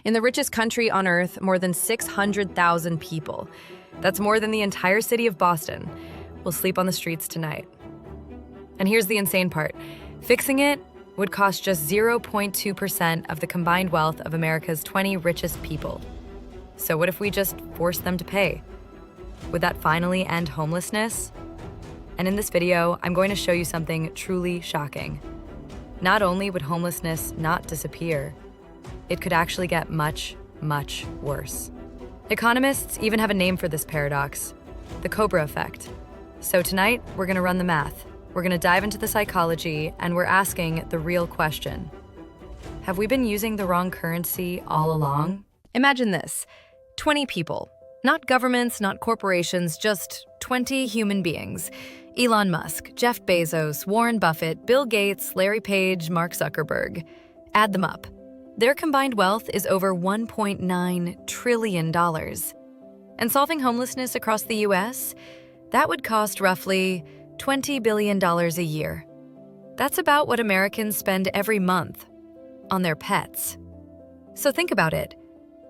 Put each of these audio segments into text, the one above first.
In the richest country on Earth, more than 600,000 people, that's more than the entire city of Boston, will sleep on the streets tonight. And here's the insane part. Fixing it would cost just 0.2% of the combined wealth of America's 20 richest people. So what if we just forced them to pay? Would that finally end homelessness? And in this video, I'm going to show you something truly shocking. Not only would homelessness not disappear, it could actually get much, much worse. Economists even have a name for this paradox, the Cobra Effect. So tonight, we're going to run the math. We're going to dive into the psychology, and we're asking the real question. Have we been using the wrong currency all along? Imagine this, 20 people. Not governments, not corporations, just 20 human beings. Elon Musk, Jeff Bezos, Warren Buffett, Bill Gates, Larry Page, Mark Zuckerberg. Add them up. Their combined wealth is over $1.9 trillion. And solving homelessness across the US, that would cost roughly $20 billion a year. That's about what Americans spend every month on their pets. So think about it.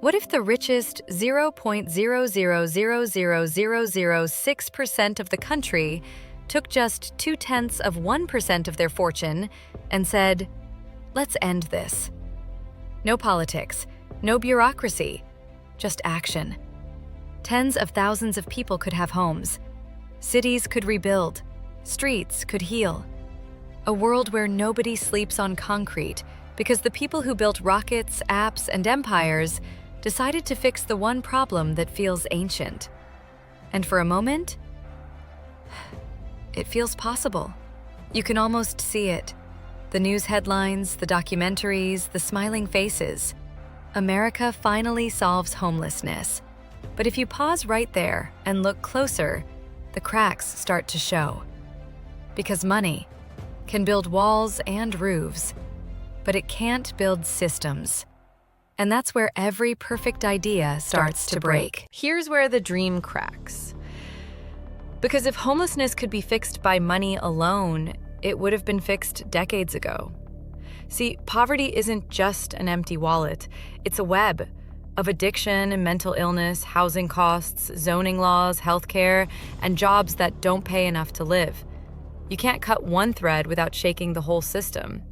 What if the richest 0.0000006% of the country took just 0.2% of their fortune and said, let's end this. No politics, no bureaucracy, just action. Tens of thousands of people could have homes. Cities could rebuild. Streets could heal. A world where nobody sleeps on concrete because the people who built rockets, apps, and empires decided to fix the one problem that feels ancient. And for a moment, it feels possible. You can almost see it. The news headlines, the documentaries, the smiling faces. America finally solves homelessness. But if you pause right there and look closer, the cracks start to show. Because money can build walls and roofs, but it can't build systems. And that's where every perfect idea starts to break. Here's where the dream cracks. Because if homelessness could be fixed by money alone, it would have been fixed decades ago. See, poverty isn't just an empty wallet. It's a web of addiction and mental illness, housing costs, zoning laws, healthcare, and jobs that don't pay enough to live. You can't cut one thread without shaking the whole system.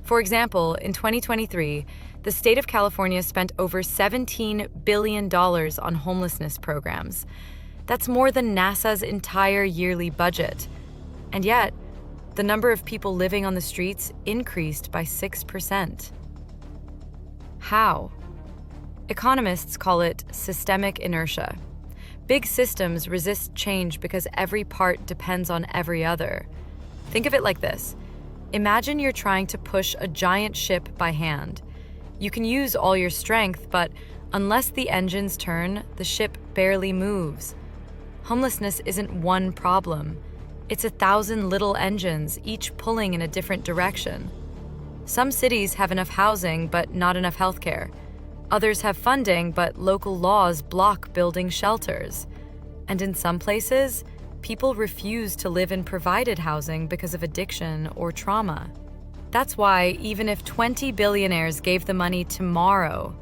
For example, in 2023, the state of California spent over $17 billion on homelessness programs. That's more than NASA's entire yearly budget. And yet, the number of people living on the streets increased by 6%. How? Economists call it systemic inertia. Big systems resist change because every part depends on every other. Think of it like this. Imagine you're trying to push a giant ship by hand. You can use all your strength, but unless the engines turn, the ship barely moves. Homelessness isn't one problem. It's 1,000 little engines, each pulling in a different direction. Some cities have enough housing, but not enough healthcare. Others have funding, but local laws block building shelters. And in some places, people refuse to live in provided housing because of addiction or trauma. That's why, even if 20 billionaires gave the money tomorrow,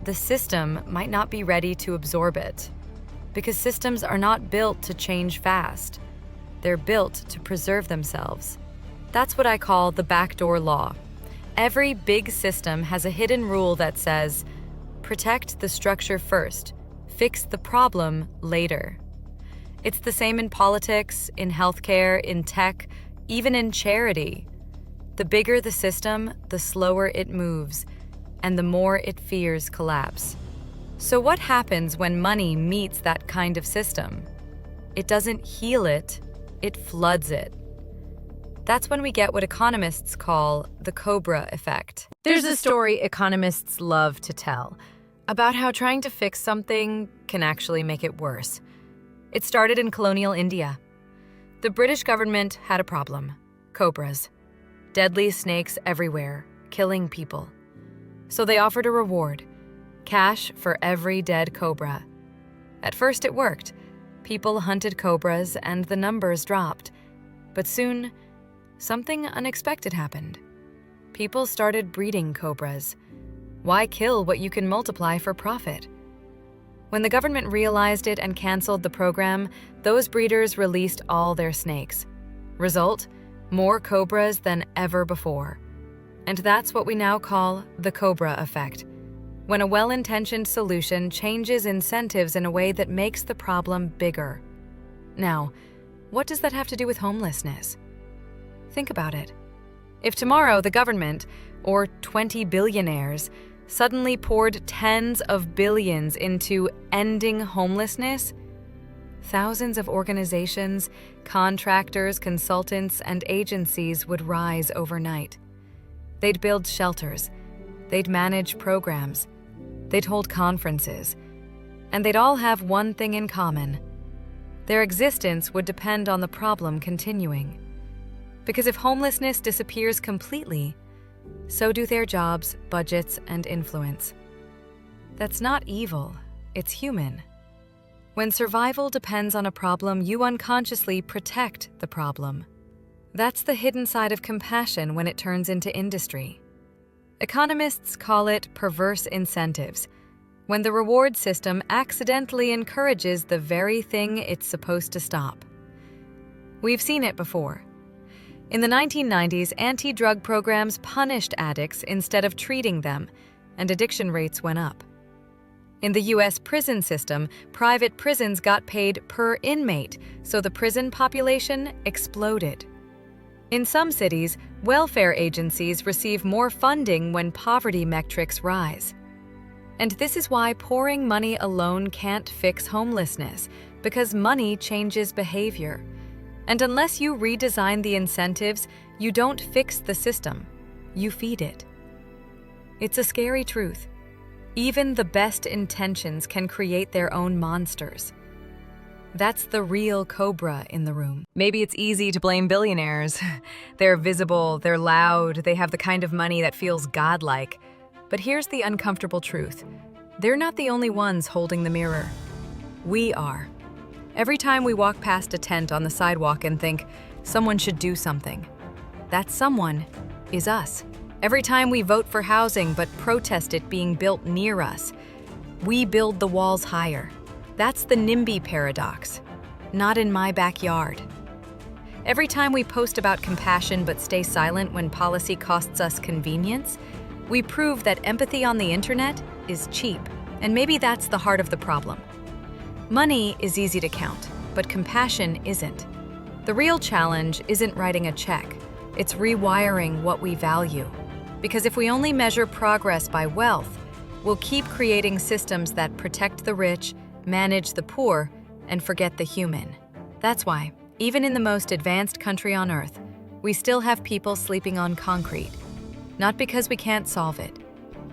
the system might not be ready to absorb it. Because systems are not built to change fast. They're built to preserve themselves. That's what I call the backdoor law. Every big system has a hidden rule that says, protect the structure first, fix the problem later. It's the same in politics, in healthcare, in tech, even in charity. The bigger the system, the slower it moves, and the more it fears collapse. So what happens when money meets that kind of system? It doesn't heal it, it floods it. That's when we get what economists call the Cobra Effect. There's a story economists love to tell about how trying to fix something can actually make it worse. It started in colonial India. The British government had a problem: cobras. Deadly snakes everywhere, killing people. So they offered a reward: cash for every dead cobra. At first it worked. People hunted cobras and the numbers dropped. But soon, something unexpected happened. People started breeding cobras. Why kill what you can multiply for profit? When the government realized it and canceled the program, those breeders released all their snakes. Result? More cobras than ever before. And that's what we now call the Cobra Effect, when a well-intentioned solution changes incentives in a way that makes the problem bigger. Now, what does that have to do with homelessness? Think about it. If tomorrow the government, or 20 billionaires, suddenly poured tens of billions into ending homelessness, thousands of organizations, contractors, consultants, and agencies would rise overnight. They'd build shelters, they'd manage programs, they'd hold conferences, and they'd all have one thing in common. Their existence would depend on the problem continuing. Because if homelessness disappears completely, so do their jobs, budgets, and influence. That's not evil, it's human. When survival depends on a problem, you unconsciously protect the problem. That's the hidden side of compassion when it turns into industry. Economists call it perverse incentives, when the reward system accidentally encourages the very thing it's supposed to stop. We've seen it before. In the 1990s, anti-drug programs punished addicts instead of treating them, and addiction rates went up. In the US prison system, private prisons got paid per inmate, so the prison population exploded. In some cities, welfare agencies receive more funding when poverty metrics rise. And this is why pouring money alone can't fix homelessness, because money changes behavior. And unless you redesign the incentives, you don't fix the system, you feed it. It's a scary truth. Even the best intentions can create their own monsters. That's the real cobra in the room. Maybe it's easy to blame billionaires. They're visible, they're loud, they have the kind of money that feels godlike. But here's the uncomfortable truth. They're not the only ones holding the mirror. We are. Every time we walk past a tent on the sidewalk and think, someone should do something, that someone is us. Every time we vote for housing but protest it being built near us, we build the walls higher. That's the NIMBY paradox. Not in my backyard. Every time we post about compassion but stay silent when policy costs us convenience, we prove that empathy on the internet is cheap. And maybe that's the heart of the problem. Money is easy to count, but compassion isn't. The real challenge isn't writing a check, it's rewiring what we value. Because if we only measure progress by wealth, we'll keep creating systems that protect the rich, manage the poor, and forget the human. That's why, even in the most advanced country on earth, we still have people sleeping on concrete. Not because we can't solve it,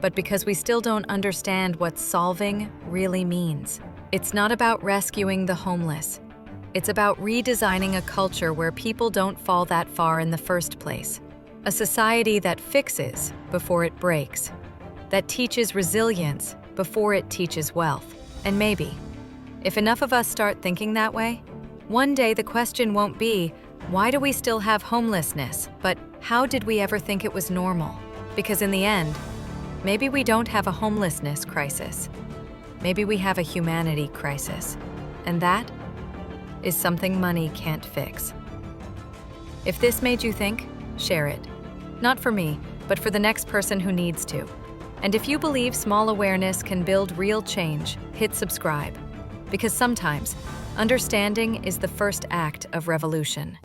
but because we still don't understand what solving really means. It's not about rescuing the homeless. It's about redesigning a culture where people don't fall that far in the first place. A society that fixes before it breaks, that teaches resilience before it teaches wealth. And maybe, if enough of us start thinking that way, one day the question won't be, why do we still have homelessness, but how did we ever think it was normal? Because in the end, maybe we don't have a homelessness crisis. Maybe we have a humanity crisis. And that is something money can't fix. If this made you think, share it. Not for me, but for the next person who needs to. And if you believe small awareness can build real change, hit subscribe. Because sometimes, understanding is the first act of revolution.